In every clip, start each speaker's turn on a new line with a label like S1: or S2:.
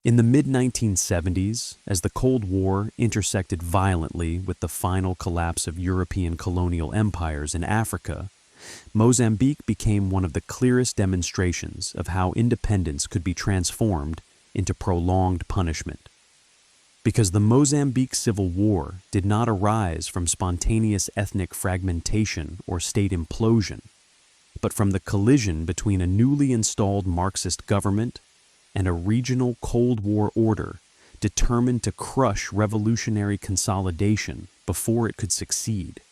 S1: In the mid-1970s, as the Cold War intersected violently with the final collapse of European colonial empires in Africa, Mozambique became one of the clearest demonstrations of how independence could be transformed into prolonged punishment. Because the Mozambique Civil War did not arise from spontaneous ethnic fragmentation or state implosion, but from the collision between a newly installed Marxist government and a regional Cold War order determined to crush revolutionary consolidation before it could succeed.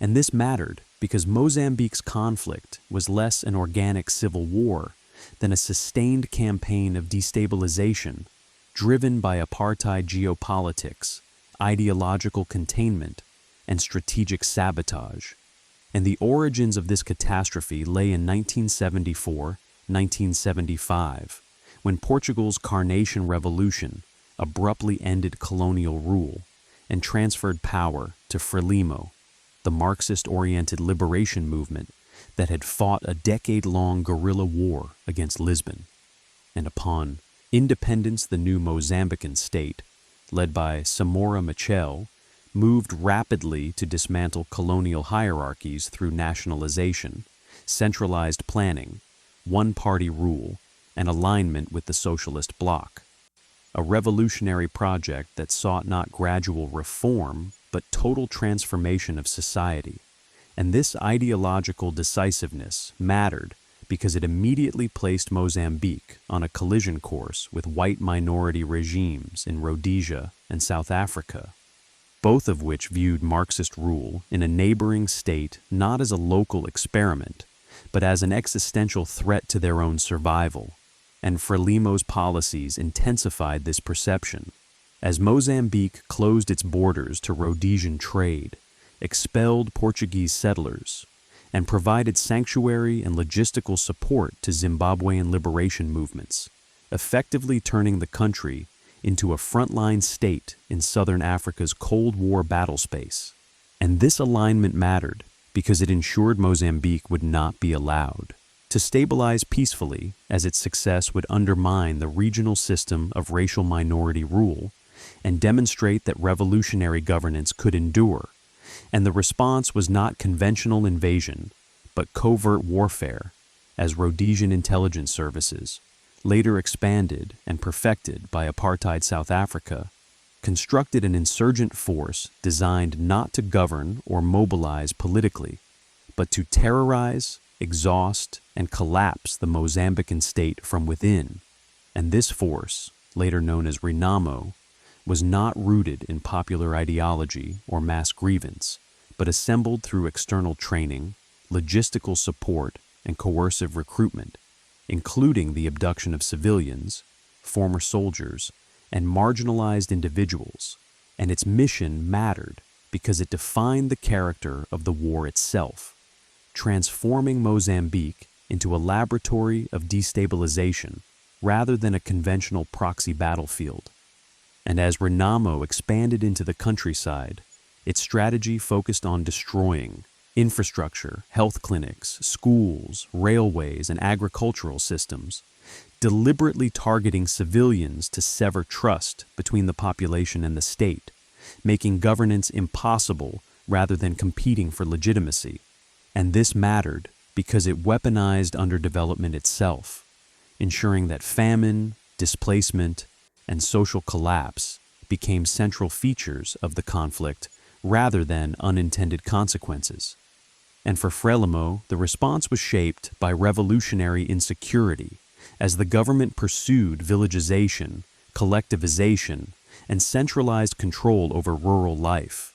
S1: And this mattered because Mozambique's conflict was less an organic civil war than a sustained campaign of destabilization driven by apartheid geopolitics, ideological containment, and strategic sabotage. And the origins of this catastrophe lay in 1974-1975, when Portugal's Carnation Revolution abruptly ended colonial rule and transferred power to Frelimo, the Marxist-oriented liberation movement that had fought a decade-long guerrilla war against Lisbon. And upon independence, the new Mozambican state, led by Samora Machel, moved rapidly to dismantle colonial hierarchies through nationalization, centralized planning, one-party rule, and alignment with the socialist bloc. A revolutionary project that sought not gradual reform, but total transformation of society. And this ideological decisiveness mattered because it immediately placed Mozambique on a collision course with white minority regimes in Rhodesia and South Africa, both of which viewed Marxist rule in a neighboring state not as a local experiment, but as an existential threat to their own survival. And Frelimo's policies intensified this perception, as Mozambique closed its borders to Rhodesian trade, expelled Portuguese settlers, and provided sanctuary and logistical support to Zimbabwean liberation movements, effectively turning the country into a frontline state in southern Africa's Cold War battle space. And this alignment mattered because it ensured Mozambique would not be allowed to stabilize peacefully, as its success would undermine the regional system of racial minority rule and demonstrate that revolutionary governance could endure. And the response was not conventional invasion, but covert warfare, as Rhodesian intelligence services, later expanded and perfected by apartheid South Africa, constructed an insurgent force designed not to govern or mobilize politically, but to terrorize, exhaust, and collapse the Mozambican state from within. And this force, later known as Renamo, was not rooted in popular ideology or mass grievance, but assembled through external training, logistical support, and coercive recruitment, including the abduction of civilians, former soldiers, and marginalized individuals. And its mission mattered because it defined the character of the war itself, transforming Mozambique into a laboratory of destabilization rather than a conventional proxy battlefield. And as Renamo expanded into the countryside, its strategy focused on destroying infrastructure, health clinics, schools, railways, and agricultural systems, deliberately targeting civilians to sever trust between the population and the state, making governance impossible rather than competing for legitimacy. And this mattered because it weaponized underdevelopment itself, ensuring that famine, displacement, and social collapse became central features of the conflict rather than unintended consequences. And for Frelimo, the response was shaped by revolutionary insecurity as the government pursued villagization, collectivization, and centralized control over rural life.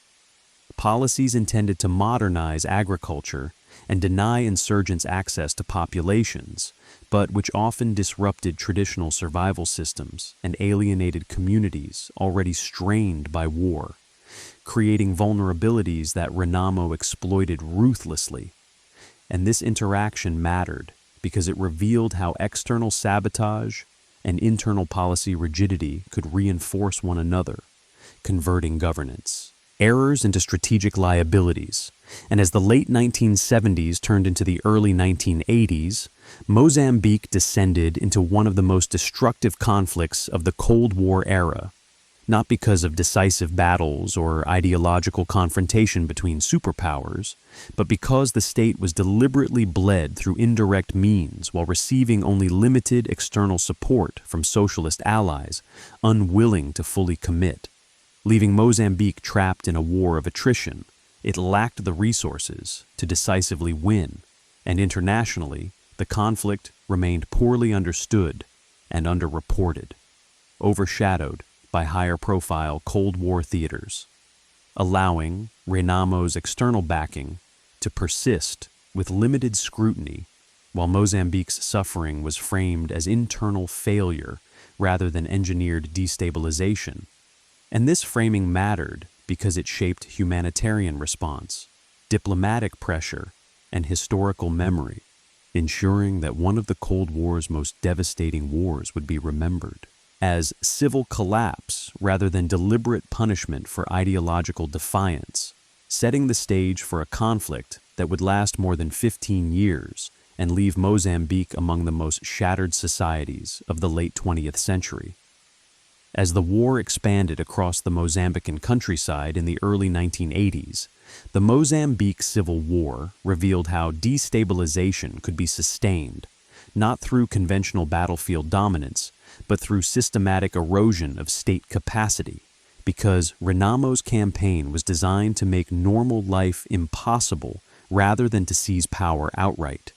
S1: Policies intended to modernize agriculture and deny insurgents access to populations, but which often disrupted traditional survival systems and alienated communities already strained by war, creating vulnerabilities that Renamo exploited ruthlessly. And this interaction mattered because it revealed how external sabotage and internal policy rigidity could reinforce one another, converting governance. errors into strategic liabilities, and as the late 1970s turned into the early 1980s, Mozambique descended into one of the most destructive conflicts of the Cold War era, not because of decisive battles or ideological confrontation between superpowers, but because the state was deliberately bled through indirect means while receiving only limited external support from socialist allies unwilling to fully commit. Leaving Mozambique trapped in a war of attrition, it lacked the resources to decisively win, and internationally, the conflict remained poorly understood and underreported, overshadowed by higher-profile Cold War theaters, allowing Renamo's external backing to persist with limited scrutiny, while Mozambique's suffering was framed as internal failure rather than engineered destabilization. And this framing mattered because it shaped humanitarian response, diplomatic pressure, and historical memory, ensuring that one of the Cold War's most devastating wars would be remembered as civil collapse rather than deliberate punishment for ideological defiance, setting the stage for a conflict that would last more than 15 years and leave Mozambique among the most shattered societies of the late 20th century. As the war expanded across the Mozambican countryside in the early 1980s, the Mozambique Civil War revealed how destabilization could be sustained, not through conventional battlefield dominance, but through systematic erosion of state capacity, because Renamo's campaign was designed to make normal life impossible rather than to seize power outright.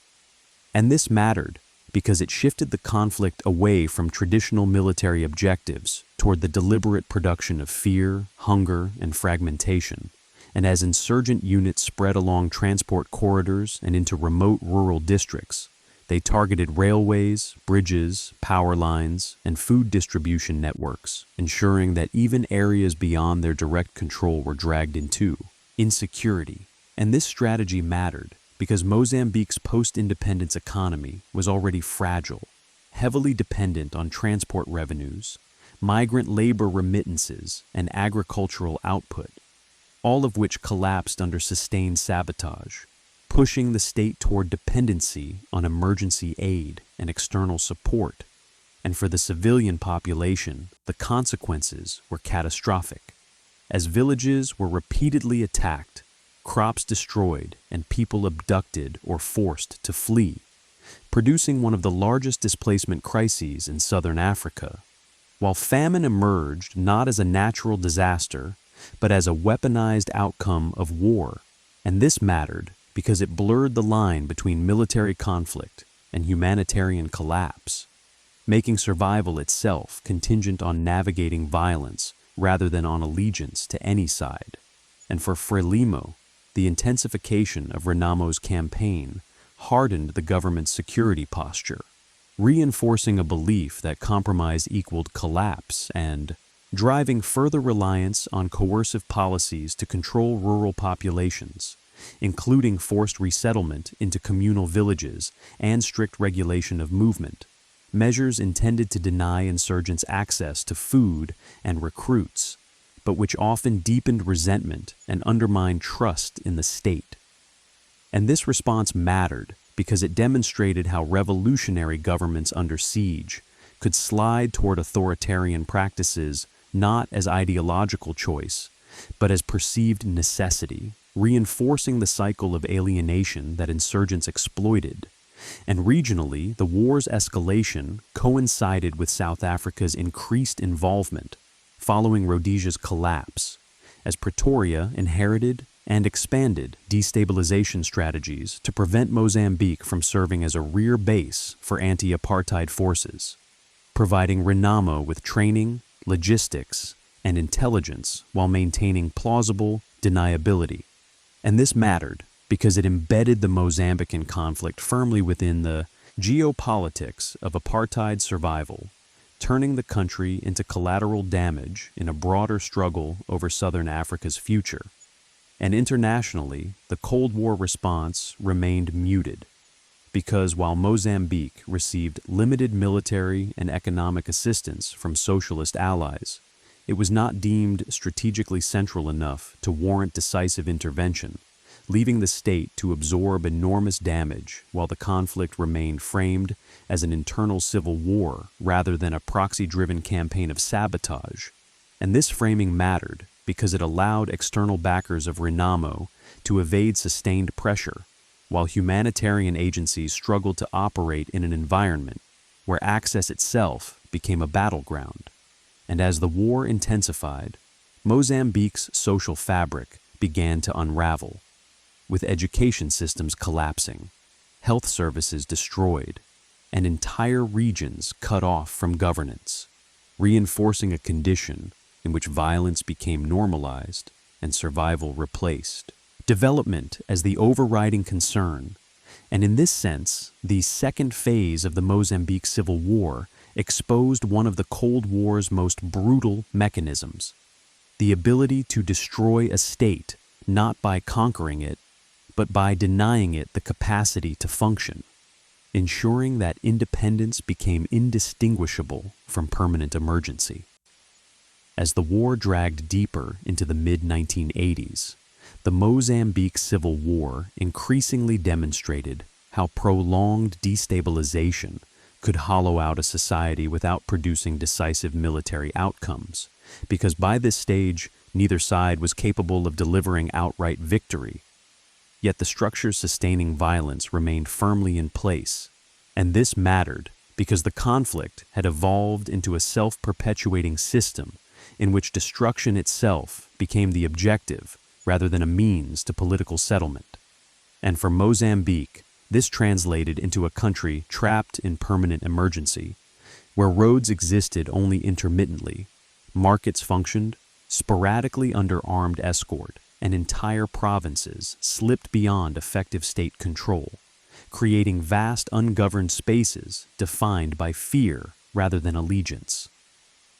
S1: And this mattered because it shifted the conflict away from traditional military objectives toward the deliberate production of fear, hunger, and fragmentation. And as insurgent units spread along transport corridors and into remote rural districts, they targeted railways, bridges, power lines, and food distribution networks, ensuring that even areas beyond their direct control were dragged into insecurity. And this strategy mattered because Mozambique's post-independence economy was already fragile, heavily dependent on transport revenues, migrant labor remittances, and agricultural output, all of which collapsed under sustained sabotage, pushing the state toward dependency on emergency aid and external support. And for the civilian population, the consequences were catastrophic, as villages were repeatedly attacked, crops destroyed, and people abducted or forced to flee, producing one of the largest displacement crises in southern Africa. While famine emerged not as a natural disaster, but as a weaponized outcome of war, and this mattered because it blurred the line between military conflict and humanitarian collapse, making survival itself contingent on navigating violence rather than on allegiance to any side. And for Frelimo, the intensification of Renamo's campaign hardened the government's security posture, reinforcing a belief that compromise equaled collapse and driving further reliance on coercive policies to control rural populations, including forced resettlement into communal villages and strict regulation of movement, measures intended to deny insurgents access to food and recruits, but which often deepened resentment and undermined trust in the state. And this response mattered because it demonstrated how revolutionary governments under siege could slide toward authoritarian practices not as ideological choice, but as perceived necessity, reinforcing the cycle of alienation that insurgents exploited. And regionally, the war's escalation coincided with South Africa's increased involvement following Rhodesia's collapse, as Pretoria inherited and expanded destabilization strategies to prevent Mozambique from serving as a rear base for anti-apartheid forces, providing Renamo with training, logistics, and intelligence while maintaining plausible deniability. And this mattered because it embedded the Mozambican conflict firmly within the geopolitics of apartheid survival, turning the country into collateral damage in a broader struggle over southern Africa's future. And internationally, the Cold War response remained muted, because while Mozambique received limited military and economic assistance from socialist allies, it was not deemed strategically central enough to warrant decisive intervention, leaving the state to absorb enormous damage while the conflict remained framed as an internal civil war rather than a proxy-driven campaign of sabotage. And this framing mattered because it allowed external backers of Renamo to evade sustained pressure, while humanitarian agencies struggled to operate in an environment where access itself became a battleground. And as the war intensified, Mozambique's social fabric began to unravel, with education systems collapsing, health services destroyed, and entire regions cut off from governance, reinforcing a condition in which violence became normalized and survival replaced. Development as the overriding concern, and in this sense, the second phase of the Mozambique Civil War exposed one of the Cold War's most brutal mechanisms: the ability to destroy a state not by conquering it, but by denying it the capacity to function, ensuring that independence became indistinguishable from permanent emergency. As the war dragged deeper into the mid-1980s, the Mozambique Civil War increasingly demonstrated how prolonged destabilization could hollow out a society without producing decisive military outcomes, because by this stage, neither side was capable of delivering outright victory. Yet the structures sustaining violence remained firmly in place, and this mattered because the conflict had evolved into a self-perpetuating system in which destruction itself became the objective rather than a means to political settlement. And for Mozambique, this translated into a country trapped in permanent emergency, where roads existed only intermittently, markets functioned sporadically under armed escort, and entire provinces slipped beyond effective state control, creating vast ungoverned spaces defined by fear rather than allegiance.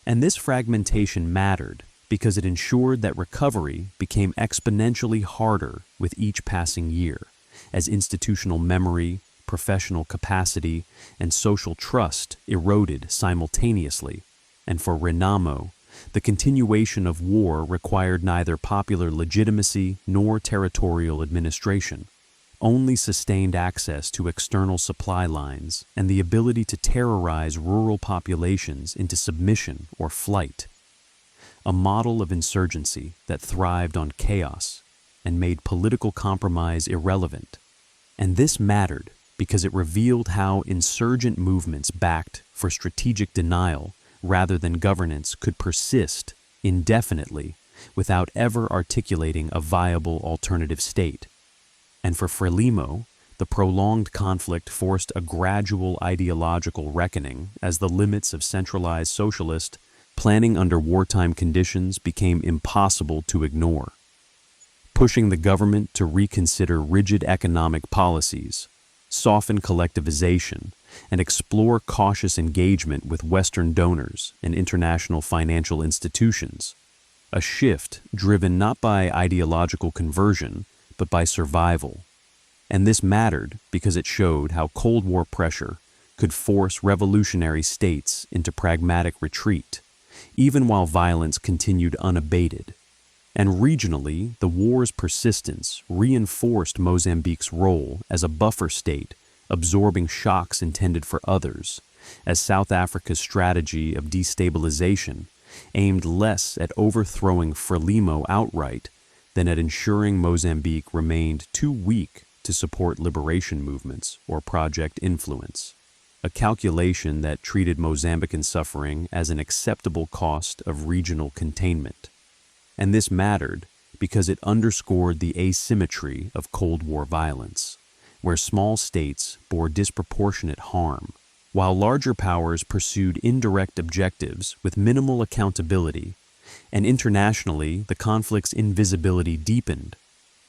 S1: And this fragmentation mattered because it ensured that recovery became exponentially harder with each passing year, as institutional memory, professional capacity, and social trust eroded simultaneously. And for Renamo, the continuation of war required neither popular legitimacy nor territorial administration, only sustained access to external supply lines and the ability to terrorize rural populations into submission or flight. A model of insurgency that thrived on chaos and made political compromise irrelevant. And this mattered because it revealed how insurgent movements backed for strategic denial rather than governance could persist indefinitely without ever articulating a viable alternative state. And for Frelimo, the prolonged conflict forced a gradual ideological reckoning as the limits of centralized socialist planning under wartime conditions became impossible to ignore, pushing the government to reconsider rigid economic policies, soften collectivization, and explore cautious engagement with Western donors and international financial institutions, a shift driven not by ideological conversion, but by survival. And this mattered because it showed how Cold War pressure could force revolutionary states into pragmatic retreat, even while violence continued unabated. And regionally, the war's persistence reinforced Mozambique's role as a buffer state, absorbing shocks intended for others, as South Africa's strategy of destabilization aimed less at overthrowing Frelimo outright than at ensuring Mozambique remained too weak to support liberation movements or project influence, a calculation that treated Mozambican suffering as an acceptable cost of regional containment. And this mattered because it underscored the asymmetry of Cold War violence, where small states bore disproportionate harm, while larger powers pursued indirect objectives with minimal accountability. And internationally, the conflict's invisibility deepened,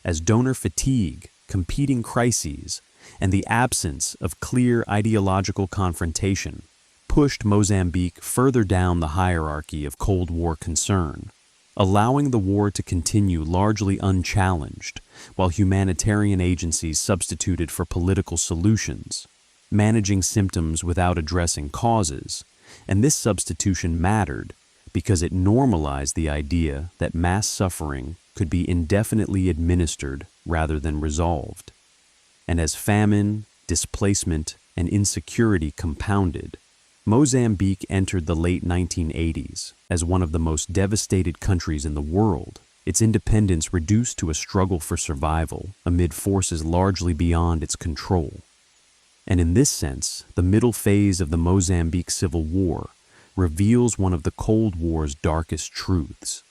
S1: as donor fatigue, competing crises, and the absence of clear ideological confrontation pushed Mozambique further down the hierarchy of Cold War concern, allowing the war to continue largely unchallenged, while humanitarian agencies substituted for political solutions, managing symptoms without addressing causes. And this substitution mattered because it normalized the idea that mass suffering could be indefinitely administered rather than resolved. And as famine, displacement, and insecurity compounded, Mozambique entered the late 1980s as one of the most devastated countries in the world, its independence reduced to a struggle for survival amid forces largely beyond its control. And in this sense, the middle phase of the Mozambique Civil War reveals one of the Cold War's darkest truths,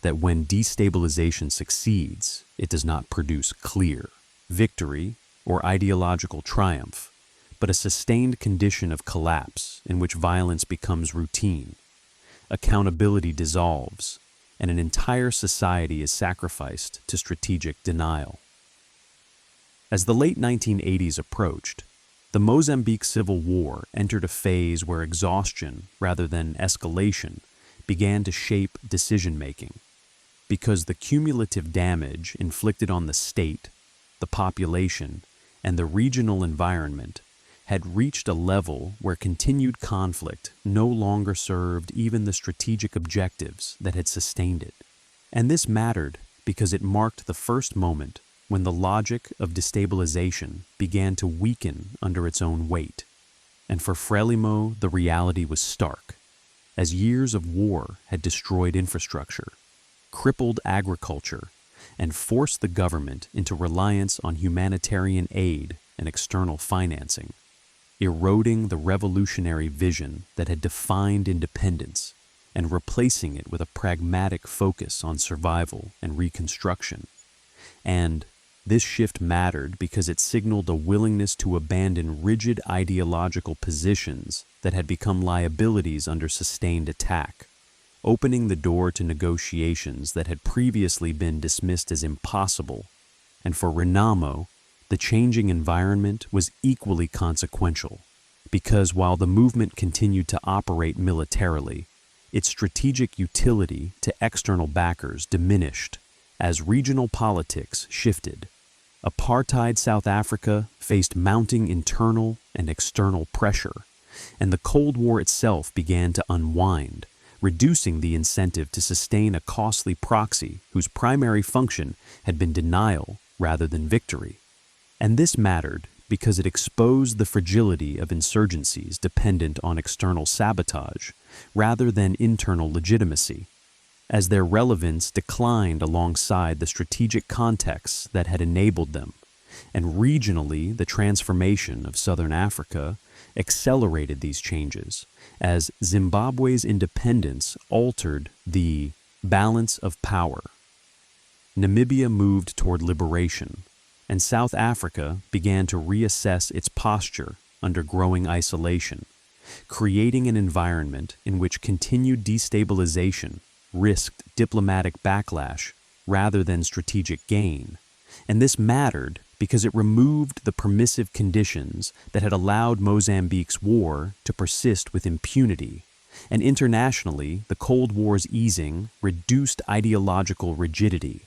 S1: that when destabilization succeeds, it does not produce clear victory or ideological triumph, but a sustained condition of collapse in which violence becomes routine, accountability dissolves, and an entire society is sacrificed to strategic denial. As the late 1980s approached, the Mozambique Civil War entered a phase where exhaustion, rather than escalation, began to shape decision-making, because the cumulative damage inflicted on the state, the population, and the regional environment had reached a level where continued conflict no longer served even the strategic objectives that had sustained it. And this mattered because it marked the first moment when the logic of destabilization began to weaken under its own weight. And for Frelimo, the reality was stark, as years of war had destroyed infrastructure, crippled agriculture, and forced the government into reliance on humanitarian aid and external financing, eroding the revolutionary vision that had defined independence and replacing it with a pragmatic focus on survival and reconstruction. And this shift mattered because it signaled a willingness to abandon rigid ideological positions that had become liabilities under sustained attack, opening the door to negotiations that had previously been dismissed as impossible. And for Renamo, the changing environment was equally consequential, because while the movement continued to operate militarily, its strategic utility to external backers diminished as regional politics shifted. Apartheid South Africa faced mounting internal and external pressure, and the Cold War itself began to unwind, reducing the incentive to sustain a costly proxy whose primary function had been denial rather than victory. And this mattered because it exposed the fragility of insurgencies dependent on external sabotage rather than internal legitimacy, as their relevance declined alongside the strategic contexts that had enabled them, and regionally the transformation of Southern Africa accelerated these changes, as Zimbabwe's independence altered the balance of power. Namibia moved toward liberation, and South Africa began to reassess its posture under growing isolation, creating an environment in which continued destabilization risked diplomatic backlash rather than strategic gain. And this mattered because it removed the permissive conditions that had allowed Mozambique's war to persist with impunity. And internationally, the Cold War's easing reduced ideological rigidity,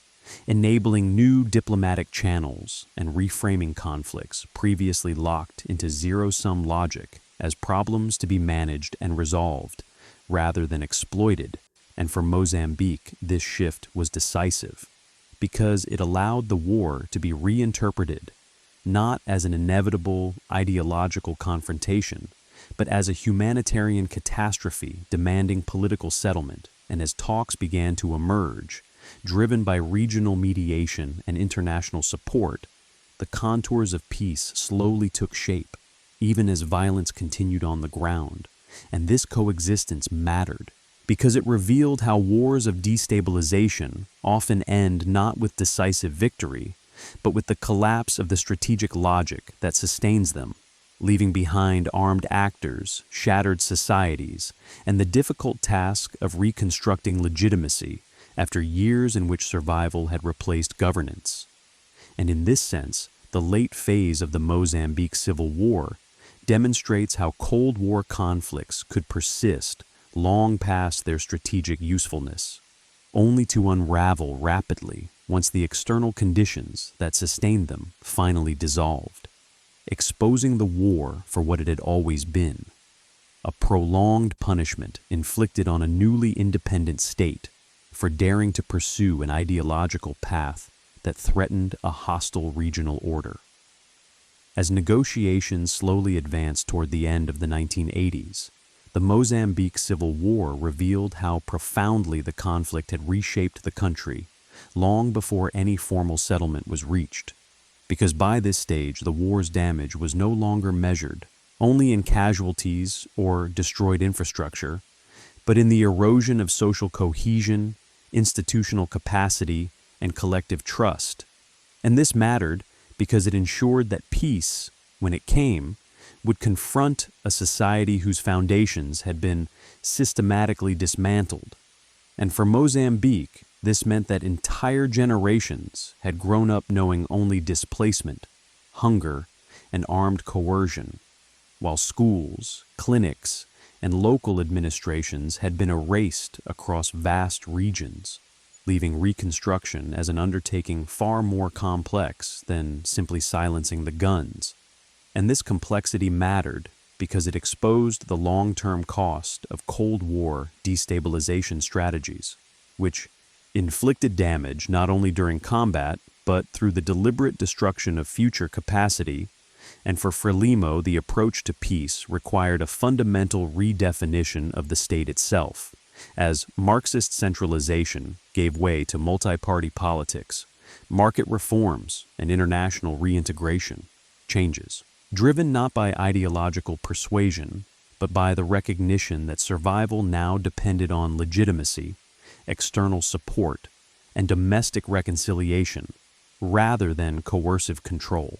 S1: enabling new diplomatic channels and reframing conflicts previously locked into zero-sum logic as problems to be managed and resolved, rather than exploited. And for Mozambique, this shift was decisive, because it allowed the war to be reinterpreted, not as an inevitable ideological confrontation, but as a humanitarian catastrophe demanding political settlement. And as talks began to emerge, driven by regional mediation and international support, the contours of peace slowly took shape, even as violence continued on the ground. And this coexistence mattered, because it revealed how wars of destabilization often end not with decisive victory, but with the collapse of the strategic logic that sustains them, leaving behind armed actors, shattered societies, and the difficult task of reconstructing legitimacy after years in which survival had replaced governance. And in this sense, the late phase of the Mozambique Civil War demonstrates how Cold War conflicts could persist long past their strategic usefulness, only to unravel rapidly once the external conditions that sustained them finally dissolved, exposing the war for what it had always been: a prolonged punishment inflicted on a newly independent state for daring to pursue an ideological path that threatened a hostile regional order. As negotiations slowly advanced toward the end of the 1980s, the Mozambique Civil War revealed how profoundly the conflict had reshaped the country long before any formal settlement was reached, because by this stage the war's damage was no longer measured only in casualties or destroyed infrastructure, but in the erosion of social cohesion, institutional capacity, and collective trust. And this mattered because it ensured that peace, when it came, would confront a society whose foundations had been systematically dismantled. And for Mozambique, this meant that entire generations had grown up knowing only displacement, hunger, and armed coercion, while schools, clinics, and local administrations had been erased across vast regions, leaving reconstruction as an undertaking far more complex than simply silencing the guns. And this complexity mattered because it exposed the long-term cost of Cold War destabilization strategies, which inflicted damage not only during combat, but through the deliberate destruction of future capacity. And for Frelimo, the approach to peace required a fundamental redefinition of the state itself, as Marxist centralization gave way to multi-party politics, market reforms, and international reintegration changes, driven not by ideological persuasion, but by the recognition that survival now depended on legitimacy, external support, and domestic reconciliation, rather than coercive control.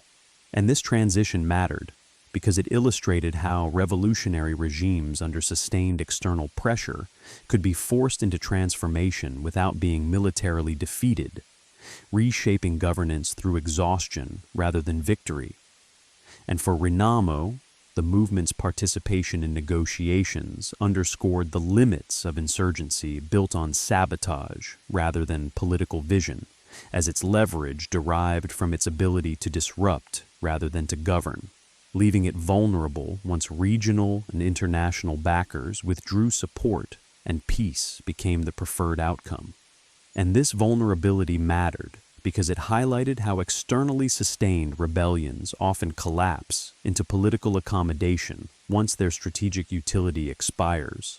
S1: And this transition mattered because it illustrated how revolutionary regimes under sustained external pressure could be forced into transformation without being militarily defeated, reshaping governance through exhaustion rather than victory. And for Renamo, the movement's participation in negotiations underscored the limits of insurgency built on sabotage rather than political vision, as its leverage derived from its ability to disrupt rather than to govern, leaving it vulnerable once regional and international backers withdrew support and peace became the preferred outcome. And this vulnerability mattered because it highlighted how externally sustained rebellions often collapse into political accommodation once their strategic utility expires.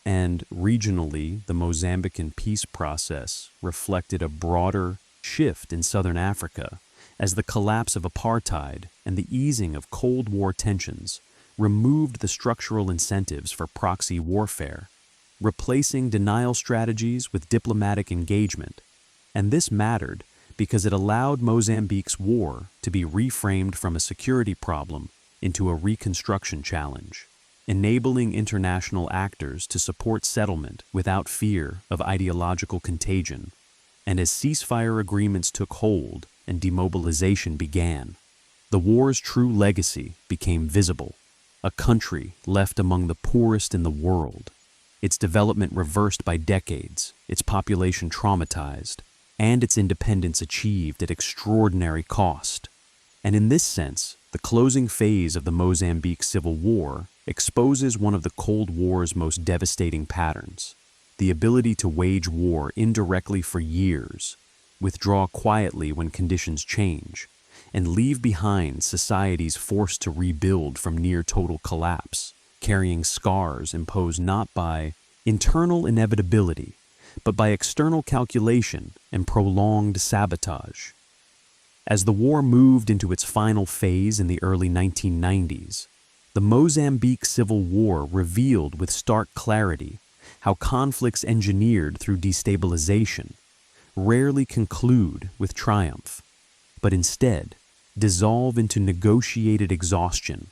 S1: And regionally, the Mozambican peace process reflected a broader shift in southern Africa as the collapse of apartheid and the easing of Cold War tensions removed the structural incentives for proxy warfare, replacing denial strategies with diplomatic engagement. And this mattered because it allowed Mozambique's war to be reframed from a security problem into a reconstruction challenge, enabling international actors to support settlement without fear of ideological contagion. And as ceasefire agreements took hold and demobilization began, the war's true legacy became visible, a country left among the poorest in the world, its development reversed by decades, its population traumatized, and its independence achieved at extraordinary cost. And in this sense, the closing phase of the Mozambique Civil War exposes one of the Cold War's most devastating patterns: the ability to wage war indirectly for years, withdraw quietly when conditions change, and leave behind societies forced to rebuild from near total collapse, carrying scars imposed not by internal inevitability, but by external calculation and prolonged sabotage. As the war moved into its final phase in the early 1990s, the Mozambique Civil War revealed with stark clarity how conflicts engineered through destabilization rarely conclude with triumph, but instead dissolve into negotiated exhaustion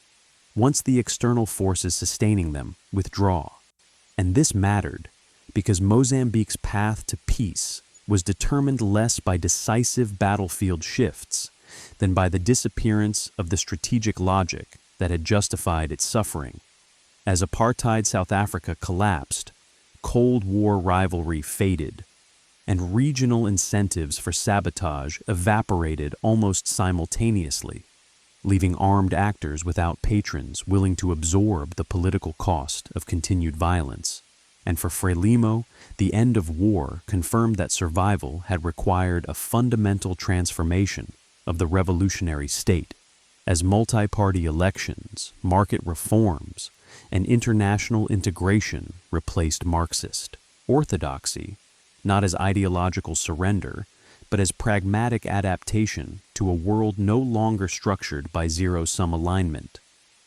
S1: once the external forces sustaining them withdraw. And this mattered because Mozambique's path to peace was determined less by decisive battlefield shifts than by the disappearance of the strategic logic that had justified its suffering. As apartheid South Africa collapsed, Cold War rivalry faded, and regional incentives for sabotage evaporated almost simultaneously. leaving armed actors without patrons willing to absorb the political cost of continued violence. And for Frelimo, the end of war confirmed that survival had required a fundamental transformation of the revolutionary state, as multi-party elections, market reforms, and international integration replaced Marxist orthodoxy, not as ideological surrender, but as pragmatic adaptation to a world no longer structured by zero-sum alignment.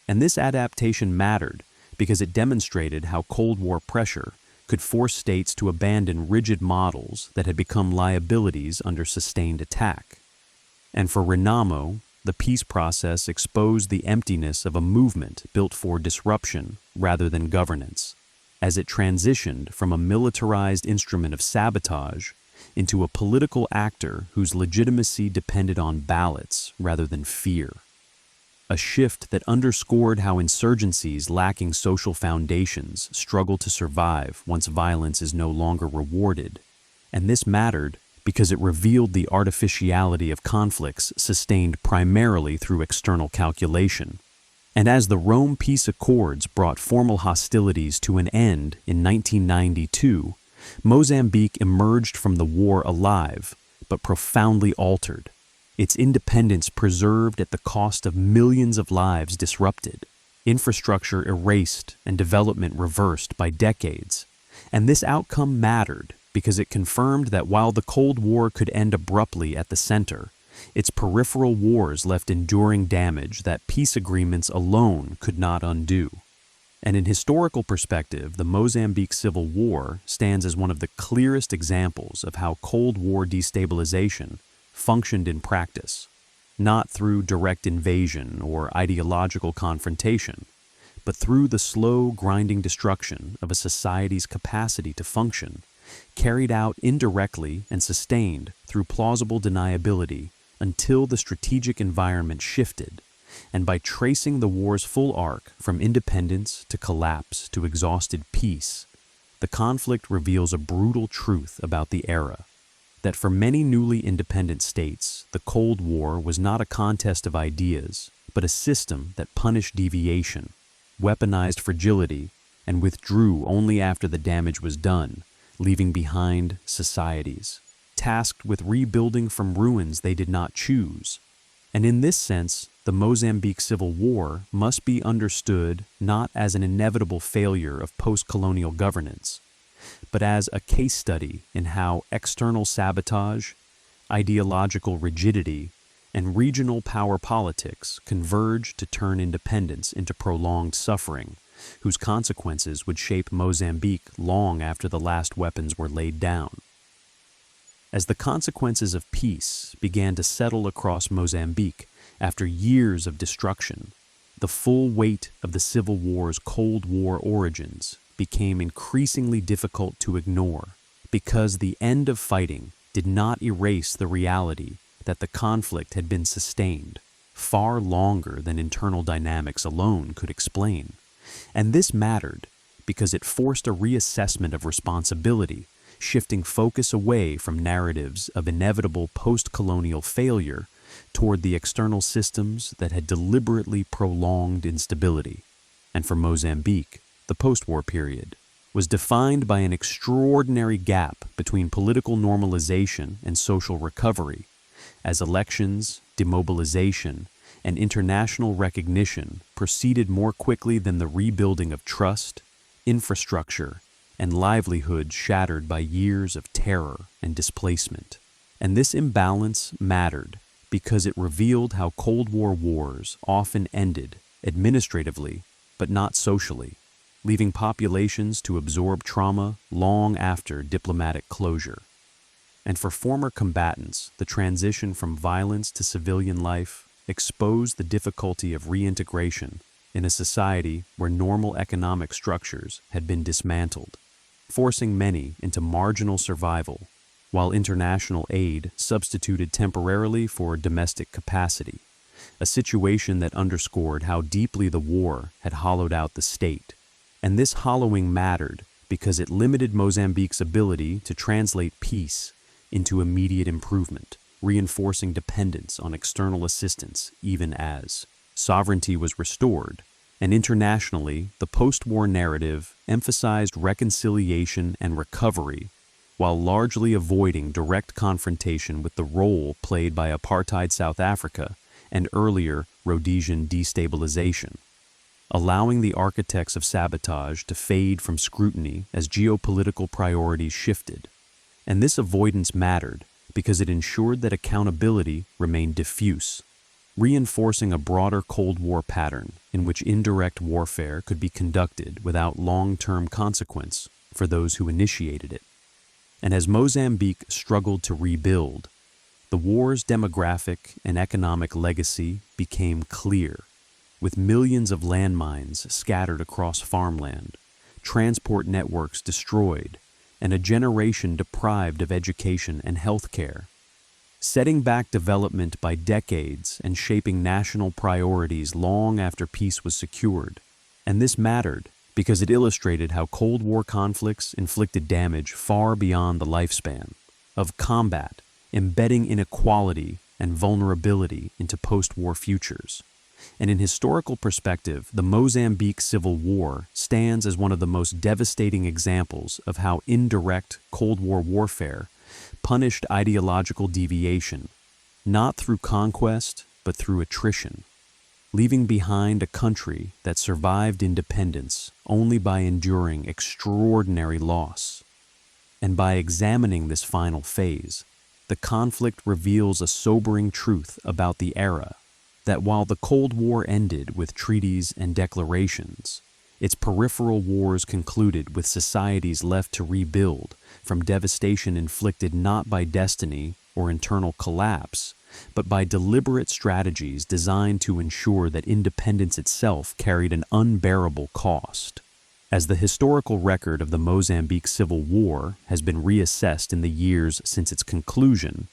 S1: And this adaptation mattered because it demonstrated how Cold War pressure could force states to abandon rigid models that had become liabilities under sustained attack. And for Renamo, the peace process exposed the emptiness of a movement built for disruption rather than governance, as it transitioned from a militarized instrument of sabotage into a political actor whose legitimacy depended on ballots rather than fear. A shift that underscored how insurgencies lacking social foundations struggle to survive once violence is no longer rewarded. And this mattered because it revealed the artificiality of conflicts sustained primarily through external calculation. And as the Rome Peace Accords brought formal hostilities to an end in 1992, Mozambique emerged from the war alive, but profoundly altered, its independence preserved at the cost of millions of lives disrupted, infrastructure erased, and development reversed by decades. And this outcome mattered because it confirmed that while the Cold War could end abruptly at the center, its peripheral wars left enduring damage that peace agreements alone could not undo. And in historical perspective, the Mozambique Civil War stands as one of the clearest examples of how Cold War destabilization functioned in practice, not through direct invasion or ideological confrontation, but through the slow, grinding destruction of a society's capacity to function, carried out indirectly and sustained through plausible deniability until the strategic environment shifted. And by tracing the war's full arc from independence to collapse to exhausted peace, the conflict reveals a brutal truth about the era, that for many newly independent states, the Cold War was not a contest of ideas, but a system that punished deviation, weaponized fragility, and withdrew only after the damage was done, leaving behind societies tasked with rebuilding from ruins they did not choose. And in this sense, the Mozambique Civil War must be understood not as an inevitable failure of post-colonial governance, but as a case study in how external sabotage, ideological rigidity, and regional power politics converge to turn independence into prolonged suffering, whose consequences would shape Mozambique long after the last weapons were laid down. As the consequences of peace began to settle across Mozambique after years of destruction, the full weight of the Civil War's Cold War origins became increasingly difficult to ignore, because the end of fighting did not erase the reality that the conflict had been sustained far longer than internal dynamics alone could explain. And this mattered because it forced a reassessment of responsibility, shifting focus away from narratives of inevitable post-colonial failure toward the external systems that had deliberately prolonged instability. And for Mozambique, the post-war period was defined by an extraordinary gap between political normalization and social recovery, as elections, demobilization, and international recognition proceeded more quickly than the rebuilding of trust, infrastructure, and livelihood shattered by years of terror and displacement. And this imbalance mattered because it revealed how Cold War wars often ended administratively, but not socially, leaving populations to absorb trauma long after diplomatic closure. And for former combatants, the transition from violence to civilian life exposed the difficulty of reintegration in a society where normal economic structures had been dismantled, forcing many into marginal survival, while international aid substituted temporarily for domestic capacity, a situation that underscored how deeply the war had hollowed out the state. And this hollowing mattered because it limited Mozambique's ability to translate peace into immediate improvement, reinforcing dependence on external assistance even as sovereignty was restored. And internationally, the post-war narrative emphasized reconciliation and recovery while largely avoiding direct confrontation with the role played by apartheid South Africa and earlier Rhodesian destabilization, allowing the architects of sabotage to fade from scrutiny as geopolitical priorities shifted. And this avoidance mattered because it ensured that accountability remained diffuse, reinforcing a broader Cold War pattern in which indirect warfare could be conducted without long-term consequence for those who initiated it. And as Mozambique struggled to rebuild, the war's demographic and economic legacy became clear, with millions of landmines scattered across farmland, transport networks destroyed, and a generation deprived of education and health care. Setting back development by decades and shaping national priorities long after peace was secured. And this mattered because it illustrated how Cold War conflicts inflicted damage far beyond the lifespan of combat, embedding inequality and vulnerability into post-war futures. And in historical perspective, the Mozambique Civil War stands as one of the most devastating examples of how indirect Cold War warfare punished ideological deviation, not through conquest, but through attrition, leaving behind a country that survived independence only by enduring extraordinary loss. And by examining this final phase, the conflict reveals a sobering truth about the era, that while the Cold War ended with treaties and declarations, its peripheral wars concluded with societies left to rebuild from devastation inflicted not by destiny or internal collapse, but by deliberate strategies designed to ensure that independence itself carried an unbearable cost. As the historical record of the Mozambique Civil War has been reassessed in the years since its conclusion,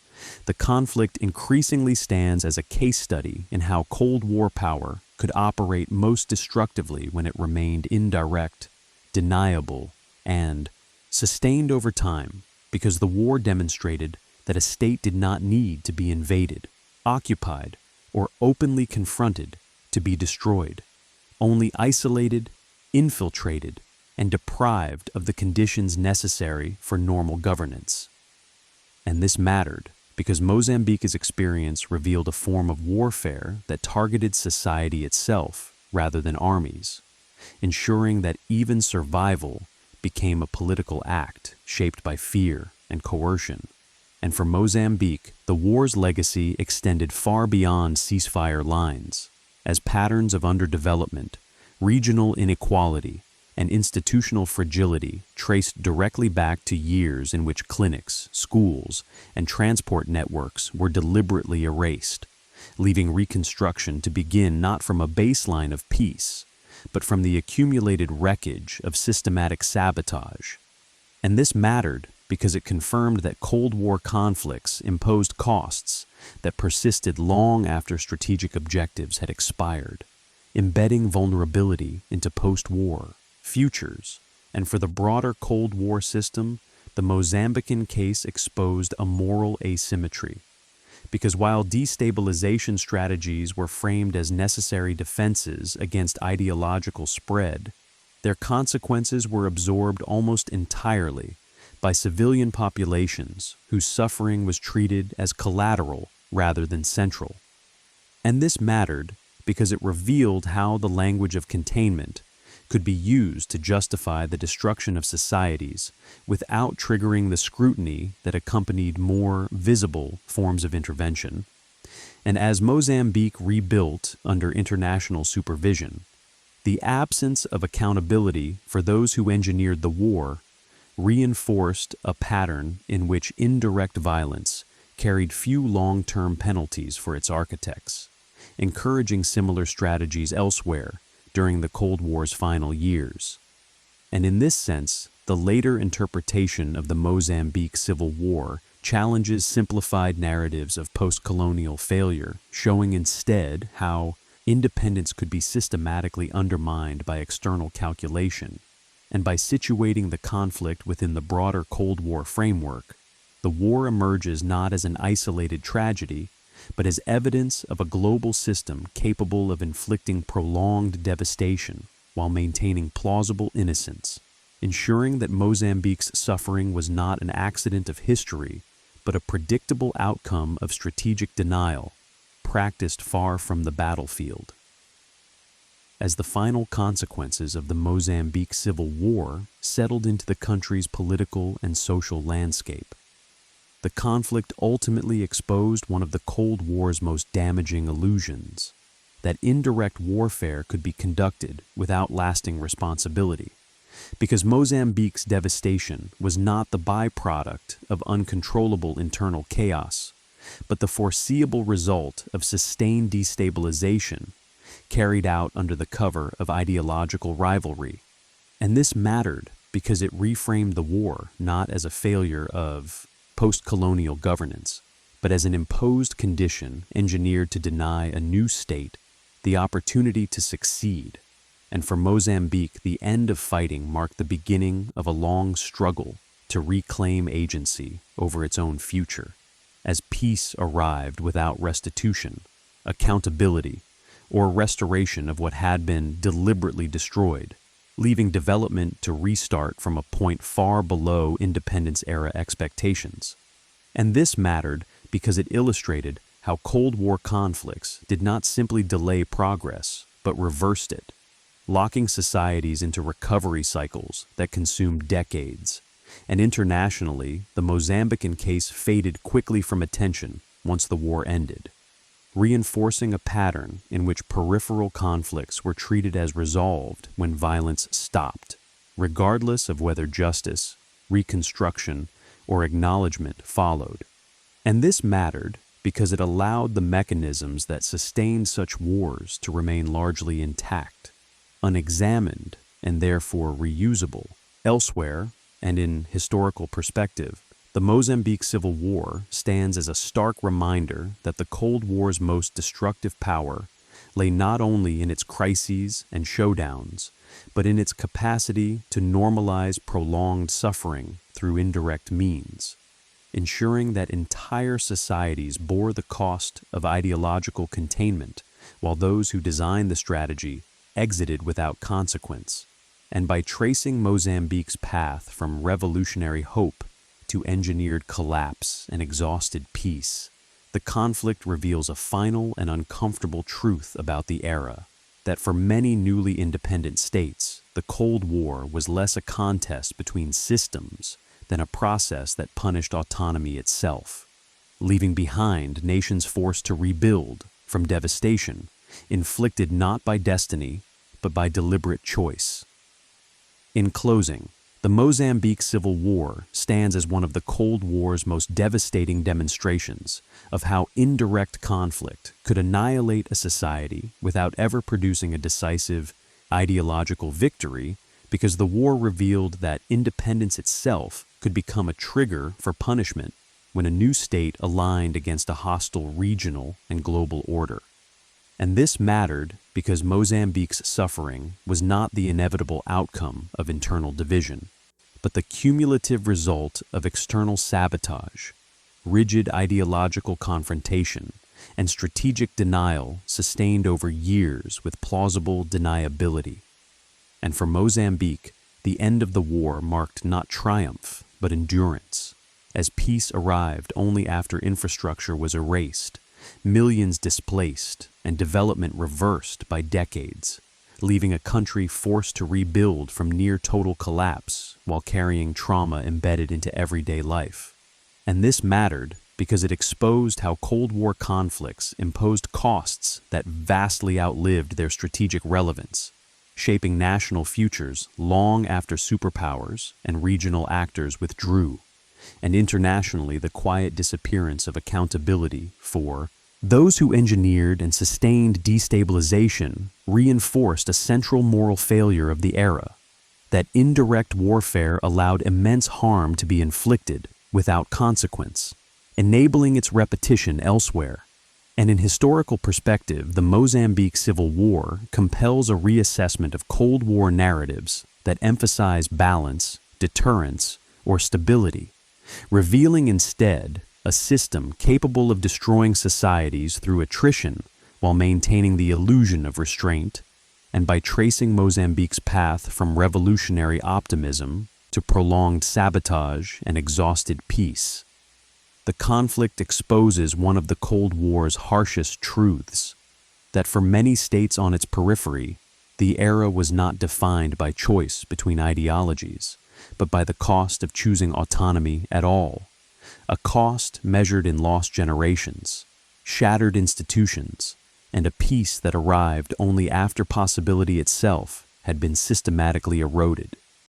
S1: the conflict increasingly stands as a case study in how Cold War power could operate most destructively when it remained indirect, deniable, and sustained over time, because the war demonstrated that a state did not need to be invaded, occupied, or openly confronted to be destroyed, only isolated, infiltrated, and deprived of the conditions necessary for normal governance. And this mattered because Mozambique's experience revealed a form of warfare that targeted society itself rather than armies, ensuring that even survival became a political act shaped by fear and coercion. And for Mozambique, the war's legacy extended far beyond ceasefire lines, as patterns of underdevelopment, regional inequality, and institutional fragility traced directly back to years in which clinics, schools, and transport networks were deliberately erased, leaving reconstruction to begin not from a baseline of peace, but from the accumulated wreckage of systematic sabotage. And this mattered because it confirmed that Cold War conflicts imposed costs that persisted long after strategic objectives had expired, embedding vulnerability into post-war futures. And for the broader Cold War system, the Mozambican case exposed a moral asymmetry. Because while destabilization strategies were framed as necessary defenses against ideological spread, their consequences were absorbed almost entirely by civilian populations whose suffering was treated as collateral rather than central. And this mattered because it revealed how the language of containment could be used to justify the destruction of societies without triggering the scrutiny that accompanied more visible forms of intervention. And as Mozambique rebuilt under international supervision, the absence of accountability for those who engineered the war reinforced a pattern in which indirect violence carried few long-term penalties for its architects, encouraging similar strategies elsewhere during the Cold War's final years. And in this sense, the later interpretation of the Mozambique Civil War challenges simplified narratives of post-colonial failure, showing instead how independence could be systematically undermined by external calculation. And by situating the conflict within the broader Cold War framework, the war emerges not as an isolated tragedy, but as evidence of a global system capable of inflicting prolonged devastation while maintaining plausible innocence, ensuring that Mozambique's suffering was not an accident of history, but a predictable outcome of strategic denial, practiced far from the battlefield. As the final consequences of the Mozambique Civil War settled into the country's political and social landscape, the conflict ultimately exposed one of the Cold War's most damaging illusions, that indirect warfare could be conducted without lasting responsibility, because Mozambique's devastation was not the byproduct of uncontrollable internal chaos, but the foreseeable result of sustained destabilization carried out under the cover of ideological rivalry. And this mattered because it reframed the war not as a failure of post-colonial governance, but as an imposed condition engineered to deny a new state the opportunity to succeed. And for Mozambique, the end of fighting marked the beginning of a long struggle to reclaim agency over its own future, as peace arrived without restitution, accountability, or restoration of what had been deliberately destroyed, leaving development to restart from a point far below independence-era expectations. And this mattered because it illustrated how Cold War conflicts did not simply delay progress, but reversed it, locking societies into recovery cycles that consumed decades. And internationally, the Mozambican case faded quickly from attention once the war ended, reinforcing a pattern in which peripheral conflicts were treated as resolved when violence stopped, regardless of whether justice, reconstruction, or acknowledgement followed. And this mattered because it allowed the mechanisms that sustained such wars to remain largely intact, unexamined, and therefore reusable. Elsewhere, and in historical perspective, the Mozambique Civil War stands as a stark reminder that the Cold War's most destructive power lay not only in its crises and showdowns, but in its capacity to normalize prolonged suffering through indirect means, ensuring that entire societies bore the cost of ideological containment, while those who designed the strategy exited without consequence. And by tracing Mozambique's path from revolutionary hope to engineered collapse and exhausted peace, the conflict reveals a final and uncomfortable truth about the era, that for many newly independent states, the Cold War was less a contest between systems than a process that punished autonomy itself, leaving behind nations forced to rebuild from devastation, inflicted not by destiny, but by deliberate choice. In closing, the Mozambique Civil War stands as one of the Cold War's most devastating demonstrations of how indirect conflict could annihilate a society without ever producing a decisive ideological victory, because the war revealed that independence itself could become a trigger for punishment when a new state aligned against a hostile regional and global order. And this mattered because Mozambique's suffering was not the inevitable outcome of internal division, but the cumulative result of external sabotage, rigid ideological confrontation, and strategic denial sustained over years with plausible deniability. And for Mozambique, the end of the war marked not triumph, but endurance, as peace arrived only after infrastructure was erased, millions displaced, and development reversed by decades, leaving a country forced to rebuild from near total collapse while carrying trauma embedded into everyday life. And this mattered because it exposed how Cold War conflicts imposed costs that vastly outlived their strategic relevance, shaping national futures long after superpowers and regional actors withdrew, and internationally the quiet disappearance of accountability for those who engineered and sustained destabilization reinforced a central moral failure of the era, that indirect warfare allowed immense harm to be inflicted without consequence, enabling its repetition elsewhere. And in historical perspective, the Mozambique Civil War compels a reassessment of Cold War narratives that emphasize balance, deterrence, or stability, revealing instead a system capable of destroying societies through attrition while maintaining the illusion of restraint, and by tracing Mozambique's path from revolutionary optimism to prolonged sabotage and exhausted peace. The conflict exposes one of the Cold War's harshest truths, that for many states on its periphery, the era was not defined by choice between ideologies, but by the cost of choosing autonomy at all, a cost measured in lost generations, shattered institutions, and a peace that arrived only after possibility itself had been systematically eroded.